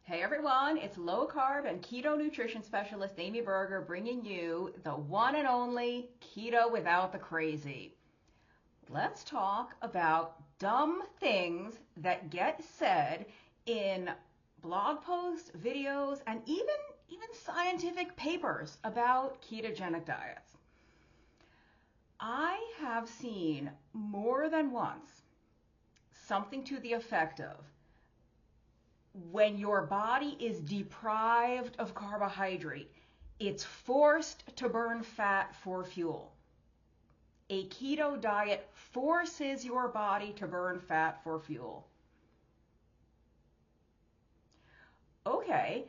Hey everyone, it's low carb and keto nutrition specialist Amy Berger bringing you the one and only keto without the crazy. Let's talk about dumb things that get said in blog posts, videos, and even scientific papers about ketogenic diets. I have seen more than once something to the effect of, when your body is deprived of carbohydrate, it's forced to burn fat for fuel. A keto diet forces your body to burn fat for fuel. Okay,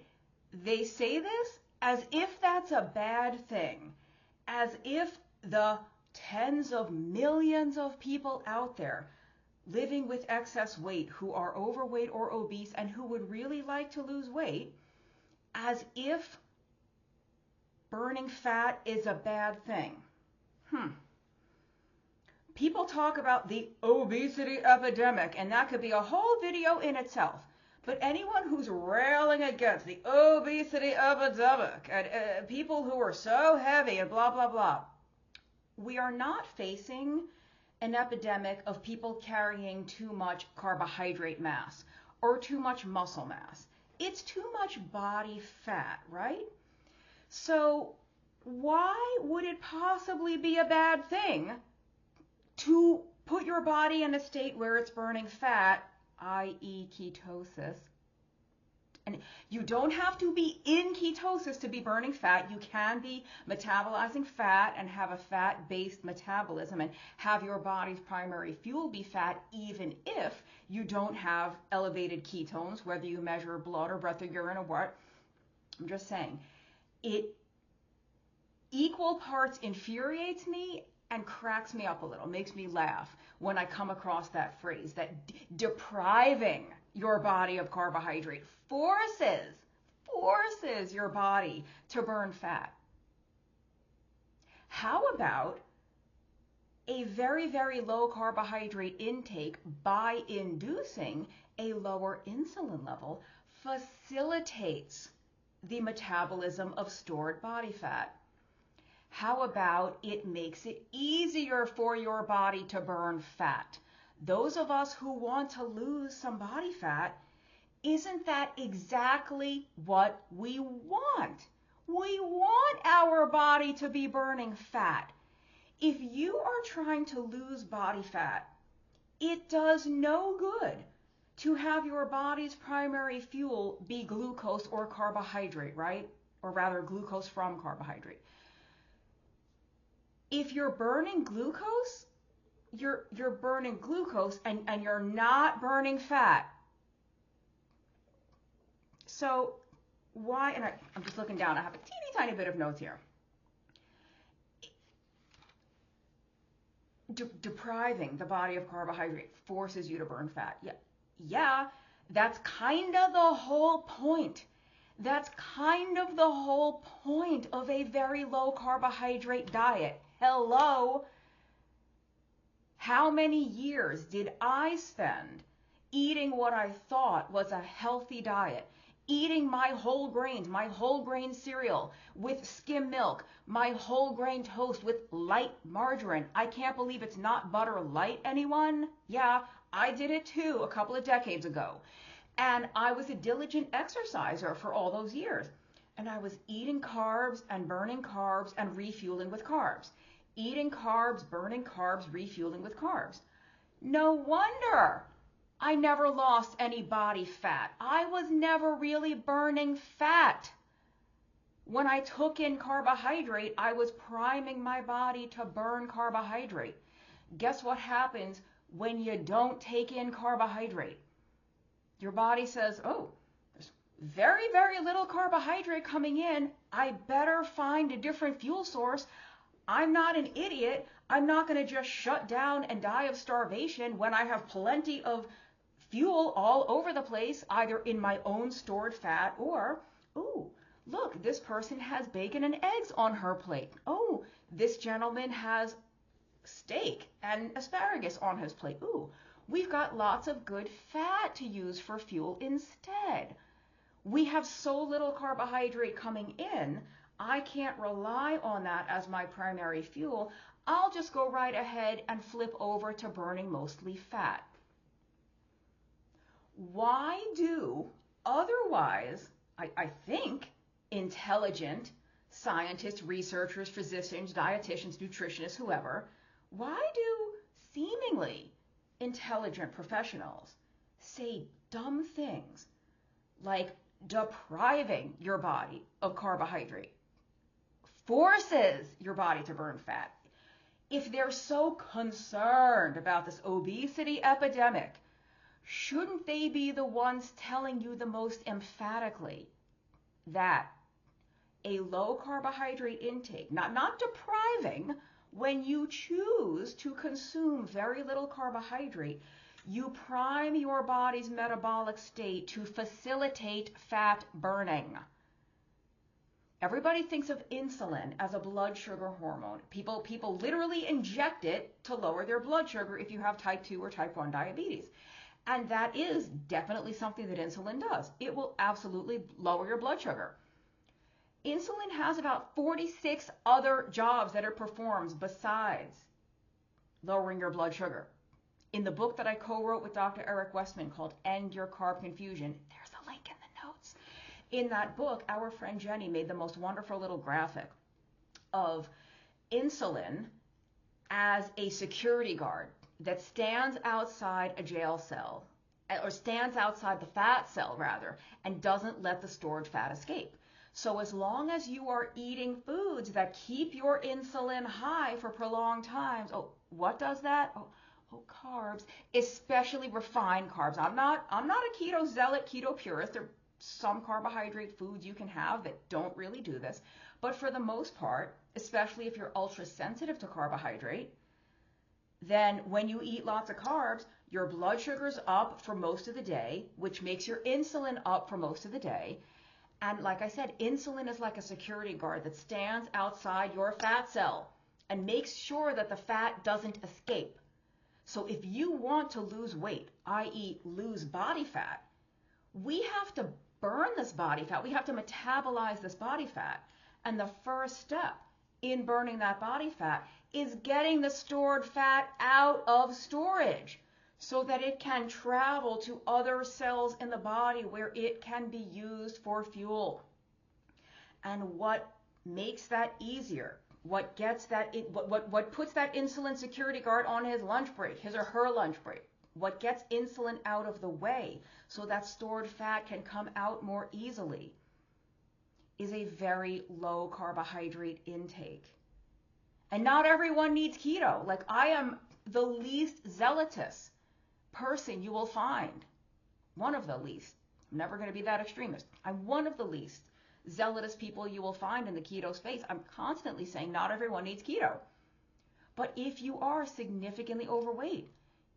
they say this as if that's a bad thing, as if the tens of millions of people out there living with excess weight, who are overweight or obese and who would really like to lose weight, as if burning fat is a bad thing. People talk about the obesity epidemic, and that could be a whole video in itself. But anyone who's railing against the obesity epidemic and people who are so heavy and blah, blah, blah, we are not facing an epidemic of people carrying too much carbohydrate mass or too much muscle mass. It's too much body fat, right? So why would it possibly be a bad thing to put your body in a state where it's burning fat, i.e. ketosis? And you don't have to be in ketosis to be burning fat. You can be metabolizing fat and have a fat-based metabolism and have your body's primary fuel be fat, even if you don't have elevated ketones, whether you measure blood or breath or urine or what. I'm just saying, it equal parts infuriates me and cracks me up a little, makes me laugh when I come across that phrase, that depriving your body of carbohydrate forces your body to burn fat. How about a very, very low carbohydrate intake by inducing a lower insulin level facilitates the metabolism of stored body fat? How about it makes it easier for your body to burn fat? Those of us who want to lose some body fat, isn't that exactly what we want? We want our body to be burning fat. If you are trying to lose body fat, it does no good to have your body's primary fuel be glucose or carbohydrate, right? Or rather, glucose from carbohydrate. If you're burning glucose, you're burning glucose and you're not burning fat. So why, and I'm just looking down, I have a teeny tiny bit of notes here. Depriving the body of carbohydrate forces you to burn fat. Yeah, that's kind of the whole point. That's kind of the whole point of a very low carbohydrate diet. Hello. How many years did I spend eating what I thought was a healthy diet? Eating my whole grains, my whole grain cereal with skim milk, my whole grain toast with light margarine. I can't believe it's not butter light, anyone? Yeah, I did it too a couple of decades ago. And I was a diligent exerciser for all those years. And I was eating carbs and burning carbs and refueling with carbs. Eating carbs, burning carbs, refueling with carbs. No wonder I never lost any body fat. I was never really burning fat. When I took in carbohydrate, I was priming my body to burn carbohydrate. Guess what happens when you don't take in carbohydrate? Your body says, oh, there's very, very little carbohydrate coming in. I better find a different fuel source. I'm not an idiot. I'm not going to just shut down and die of starvation when I have plenty of fuel all over the place, either in my own stored fat or, ooh, look, this person has bacon and eggs on her plate. Oh, this gentleman has steak and asparagus on his plate. Ooh, we've got lots of good fat to use for fuel instead. We have so little carbohydrate coming in, I can't rely on that as my primary fuel. I'll just go right ahead and flip over to burning mostly fat. Why do otherwise, I think, intelligent scientists, researchers, physicians, dietitians, nutritionists, whoever, why do seemingly intelligent professionals say dumb things like depriving your body of carbohydrate forces your body to burn fat? If they're so concerned about this obesity epidemic, shouldn't they be the ones telling you the most emphatically that a low carbohydrate intake, not depriving, when you choose to consume very little carbohydrate, you prime your body's metabolic state to facilitate fat burning. Everybody thinks of insulin as a blood sugar hormone. People literally inject it to lower their blood sugar if you have type 2 or type 1 diabetes. And that is definitely something that insulin does. It will absolutely lower your blood sugar. Insulin has about 46 other jobs that it performs besides lowering your blood sugar. In the book that I co-wrote with Dr. Eric Westman called End Your Carb Confusion, there's a link in the notes. In that book, our friend Jenny made the most wonderful little graphic of insulin as a security guard that stands outside a jail cell, or stands outside the fat cell rather, and doesn't let the stored fat escape. So as long as you are eating foods that keep your insulin high for prolonged times, what does that? Carbs, especially refined carbs. I'm not a keto zealot, keto purist. There are some carbohydrate foods you can have that don't really do this, but for the most part, especially if you're ultra sensitive to carbohydrate, then when you eat lots of carbs, your blood sugar's up for most of the day, which makes your insulin up for most of the day. And like I said, insulin is like a security guard that stands outside your fat cell and makes sure that the fat doesn't escape. So if you want to lose weight, i.e. lose body fat, we have to burn this body fat. We have to metabolize this body fat. And the first step in burning that body fat is getting the stored fat out of storage so that it can travel to other cells in the body where it can be used for fuel. And what makes that easier? What puts that insulin security guard on his lunch break, his or her lunch break? What gets insulin out of the way so that stored fat can come out more easily is a very low carbohydrate intake. And not everyone needs keto. Like, I am the least zealotous person you will find. One of the least. I'm never going to be that extremist. I'm one of the least zealotous people you will find in the keto space. I'm constantly saying not everyone needs keto. But if you are significantly overweight,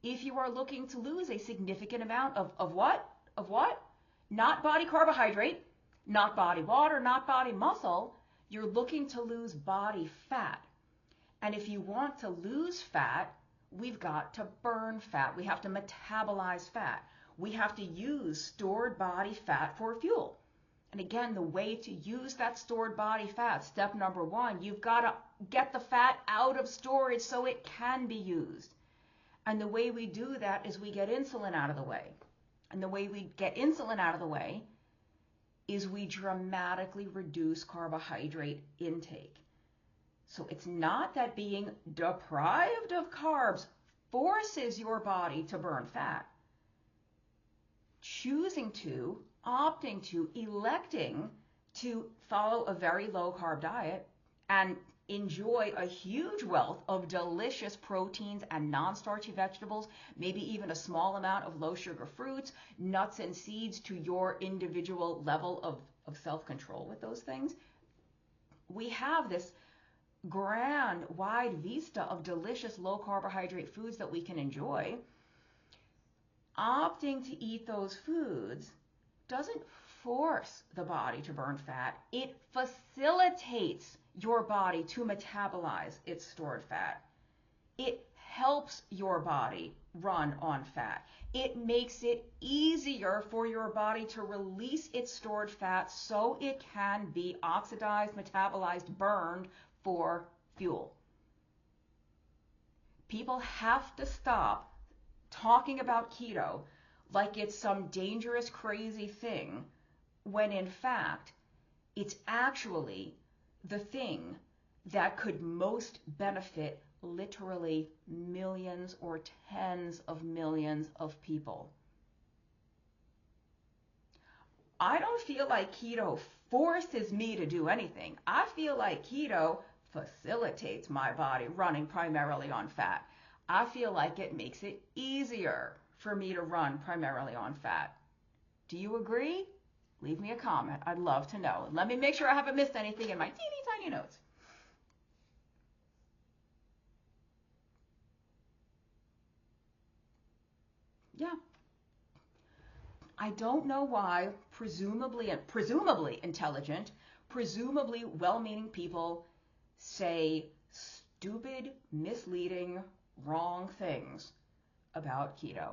if you are looking to lose a significant amount of what? Not body carbohydrate, not body water, not body muscle. You're looking to lose body fat. And if you want to lose fat, we've got to burn fat. We have to metabolize fat. We have to use stored body fat for fuel. And again, the way to use that stored body fat, step number one, you've got to get the fat out of storage so it can be used. And the way we do that is we get insulin out of the way. And the way we get insulin out of the way is we dramatically reduce carbohydrate intake. So it's not that being deprived of carbs forces your body to burn fat. Choosing to, opting to, electing to follow a very low carb diet and enjoy a huge wealth of delicious proteins and non-starchy vegetables, maybe even a small amount of low sugar fruits, nuts and seeds to your individual level of self-control with those things. We have this grand, wide vista of delicious low carbohydrate foods that we can enjoy. Opting to eat those foods doesn't force the body to burn fat. It facilitates your body to metabolize its stored fat. It helps your body run on fat. It makes it easier for your body to release its stored fat so it can be oxidized, metabolized, burned for fuel. People have to stop talking about keto like it's some dangerous, crazy thing, when in fact, it's actually the thing that could most benefit literally millions or tens of millions of people. I don't feel like keto forces me to do anything. I feel like keto facilitates my body running primarily on fat. I feel like it makes it easier for me to run primarily on fat. Do you agree? Leave me a comment. I'd love to know. Let me make sure I haven't missed anything in my teeny tiny notes. Yeah. I don't know why presumably intelligent, presumably well-meaning people say stupid, misleading, wrong things about keto.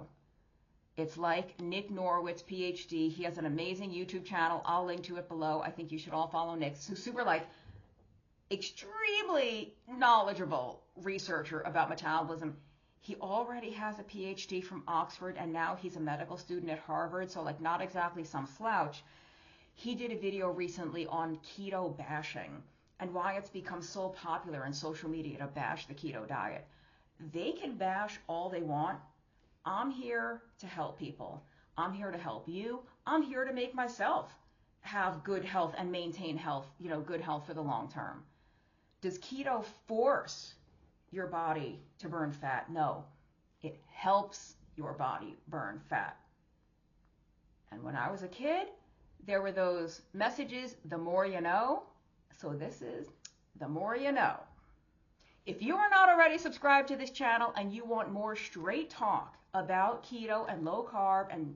It's like Nick Norwitz, PhD. He has an amazing YouTube channel. I'll link to it below. I think you should all follow Nick. So super extremely knowledgeable researcher about metabolism. He already has a PhD from Oxford, and now he's a medical student at Harvard, so not exactly some slouch. He did a video recently on keto bashing and why it's become so popular in social media to bash the keto diet. They can bash all they want. I'm here to help people. I'm here to help you. I'm here to make myself have good health and maintain health, good health for the long term. Does keto force your body to burn fat? No. It helps your body burn fat. And when I was a kid, there were those messages, the more you know. So this is the more you know. If you are not already subscribed to this channel and you want more straight talk about keto and low carb and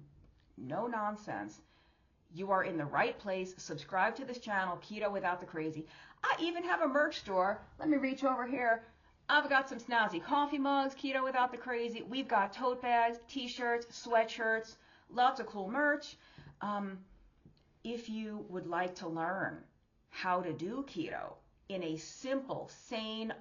no nonsense, you are in the right place. Subscribe to this channel, Keto Without the Crazy. I even have a merch store. Let me reach over here. I've got some snazzy coffee mugs, Keto Without the Crazy. We've got tote bags, t-shirts, sweatshirts, lots of cool merch. If you would like to learn how to do keto in a simple, sane,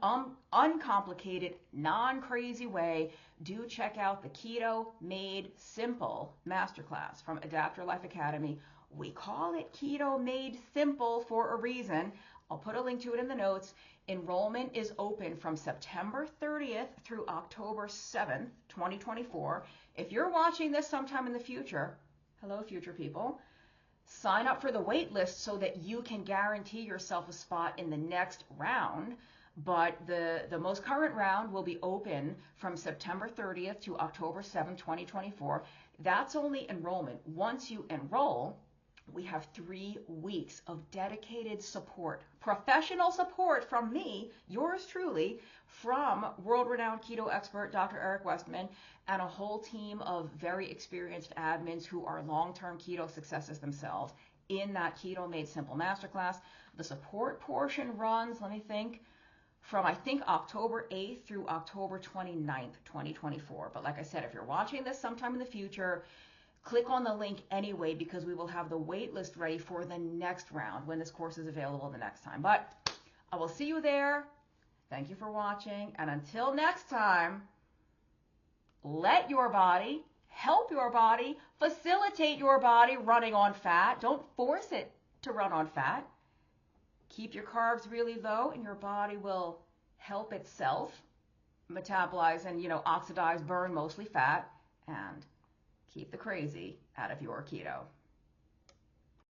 uncomplicated, non-crazy way, do check out the Keto Made Simple Masterclass from Adapt Your Life Academy. We call it Keto Made Simple for a reason. I'll put a link to it in the notes. Enrollment is open from September 30th through October 7th, 2024. If you're watching this sometime in the future, hello future people, sign up for the wait list so that you can guarantee yourself a spot in the next round. But the most current round will be open from September 30th to October 7th, 2024. That's only enrollment. Once you enroll, we have 3 weeks of dedicated support, professional support from me, yours truly, from world-renowned keto expert Dr. Eric Westman, and a whole team of very experienced admins who are long-term keto successes themselves in that Keto Made Simple Masterclass. The support portion runs, let me think, from October 8th through October 29th, 2024. But like I said, if you're watching this sometime in the future, click on the link anyway, because we will have the wait list ready for the next round when this course is available the next time. But I will see you there. Thank you for watching. And until next time, let your body, help your body, facilitate your body running on fat. Don't force it to run on fat. Keep your carbs really low and your body will help itself metabolize and, oxidize, burn mostly fat, and keep the crazy out of your keto.